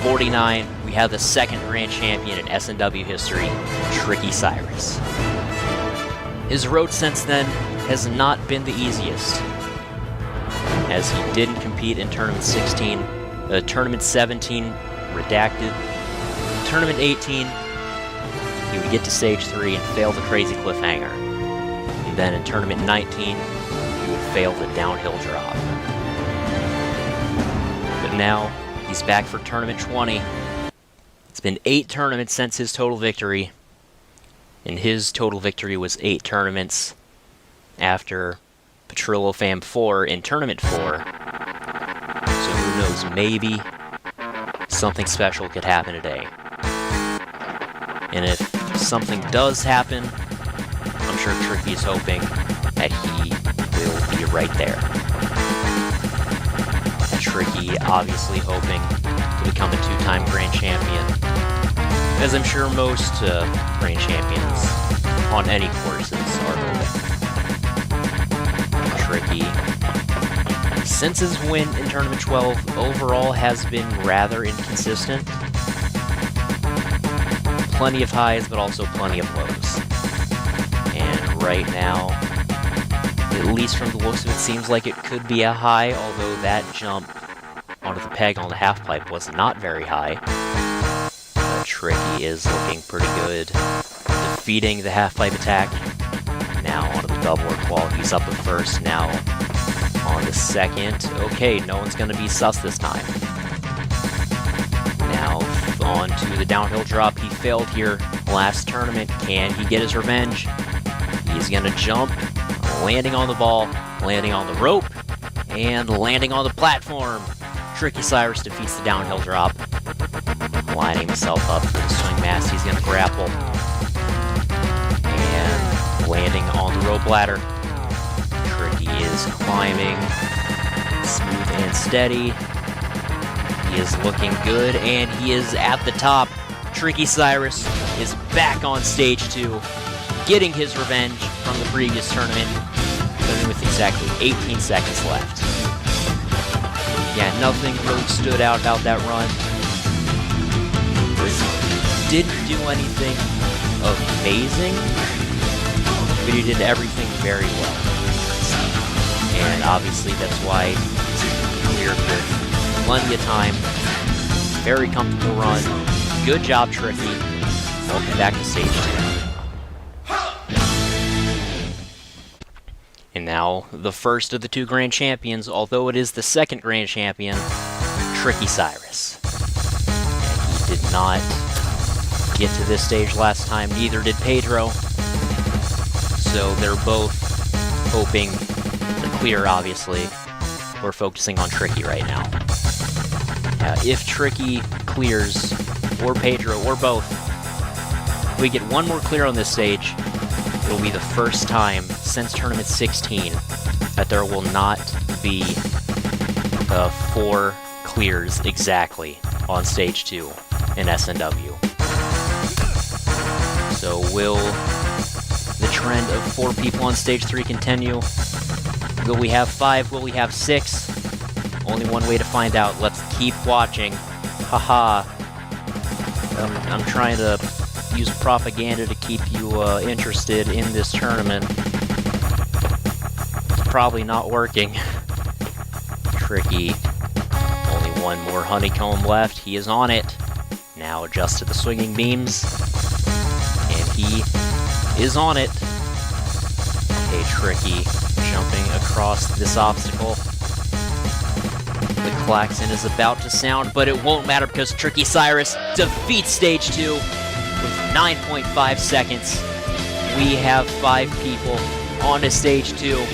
49, we have the second grand champion in SNW history, Tricky Cyrus. His road since then has not been the easiest, as he didn't compete in Tournament 16, Tournament 17, redacted, Tournament 18, he would get to Stage 3 and fail the crazy cliffhanger. And then in Tournament 19, he would fail the downhill drop. But now, he's back for Tournament 20. It's been 8 tournaments since his total victory, and his total victory was 8 tournaments after Petrillo Fam 4 in Tournament 4. So who knows, maybe something special could happen today. And if something does happen, I'm sure Tricky is hoping that he will be right there. Tricky obviously hoping to become a 2-time grand champion, as I'm sure most grand champions on any courses are hoping. Tricky, since his win in Tournament 12, overall has been rather inconsistent. Plenty of highs, but also plenty of lows. And right now, at least from the looks of it, seems like it could be a high, although that jump onto the peg on the half-pipe was not very high. Tricky is looking pretty good, defeating the half-pipe attack. Now onto the double or qual, he's up at first, now on the second. Okay, no one's going to be sus this time. Now on to the downhill drop, he failed here last tournament. Can he get his revenge? He's going to jump, landing on the ball, landing on the rope, and landing on the platform. Tricky Cyrus defeats the downhill drop, lining himself up for the swing mast. He's going to grapple, and landing on the rope ladder. Tricky is climbing, smooth and steady. He is looking good, and he is at the top. Tricky Cyrus is back on Stage 2, getting his revenge from the previous tournament, with exactly 18 seconds left. Yeah, nothing really stood out about that run. Didn't do anything amazing, but he did everything very well. And obviously that's why he's cleared with plenty of time. Very comfortable run. Good job, Tricky. Welcome back to Stage 2. And now, the first of the 2 grand champions, although it is the second grand champion, Tricky Cyrus. And he did not get to this stage last time, neither did Pedro. So they're both hoping to clear, obviously. We're focusing on Tricky right now. If Tricky clears, or Pedro, or both, if we get one more clear on this stage, it'll be the first time since Tournament 16 that there will not be 4 clears exactly on Stage 2 in SNW. So will the trend of 4 people on Stage 3 continue? Will we have 5? Will we have 6? Only one way to find out. Let's keep watching. Haha. I'm trying to use propaganda to keep you interested in this tournament. It's probably not working. Tricky. Only one more honeycomb left. He is on it. Now adjust to the swinging beams. And he is on it. Okay, Tricky jumping across this obstacle. The klaxon is about to sound, but it won't matter because Tricky Cyrus defeats Stage 2 with 9.5 seconds. We have 5 people on to Stage 2.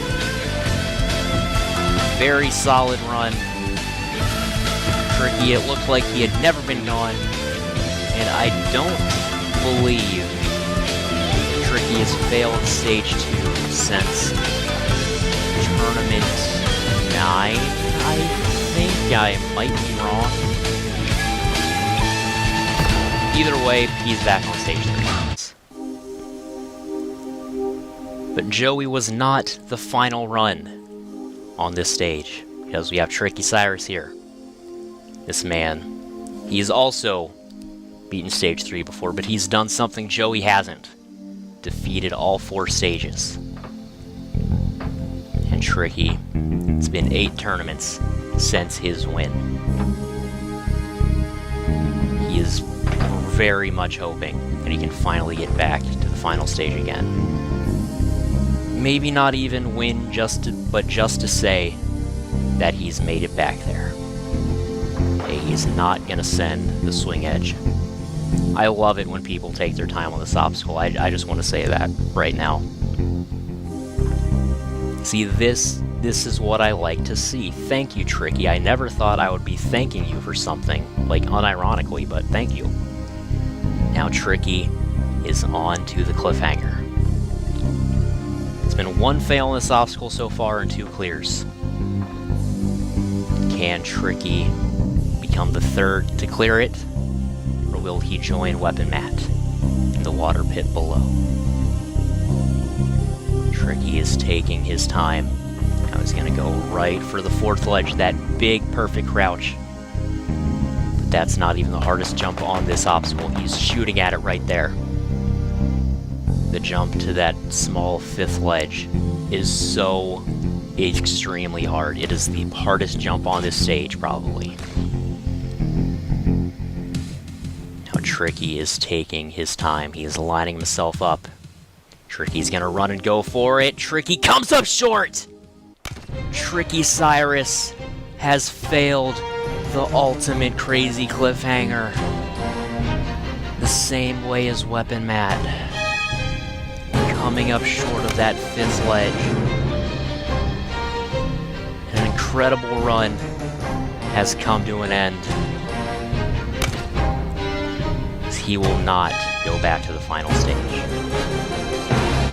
Very solid run. Tricky, it looked like he had never been gone. And I don't believe Tricky has failed Stage 2 since Tournament 9, I think. I might be wrong. Either way, he's back on Stage 3. But Joey was not the final run on this stage, because we have Tricky Cyrus here. This man He's also beaten Stage 3 before, but he's done something Joey hasn't. Defeated all 4 stages. And Tricky, it's been 8 tournaments since his win. He is very much hoping that he can finally get back to the final stage again. Maybe not even win, but just to say that he's made it back there. He's not going to send the swing edge. I love it when people take their time on this obstacle. I just want to say that right now. See, this is what I like to see. Thank you, Tricky. I never thought I would be thanking you for something, like unironically, but thank you. Now Tricky is on to the cliffhanger. It's been 1 fail on this obstacle so far and 2 clears. Can Tricky become the 3rd to clear it? Or will he join Weapon Matt in the water pit below? Tricky is taking his time. Now he's going to go right for the 4th ledge, that big perfect crouch. But that's not even the hardest jump on this obstacle. He's shooting at it right there. The jump to that small 5th ledge is so extremely hard. It is the hardest jump on this stage, probably. Now Tricky is taking his time. He is lining himself up. Tricky's gonna run and go for it. Tricky comes up short! Tricky Cyrus has failed the ultimate crazy cliffhanger. The same way as Weapon Matt. Coming up short of that 5th ledge. An incredible run has come to an end. He will not go back to the final stage.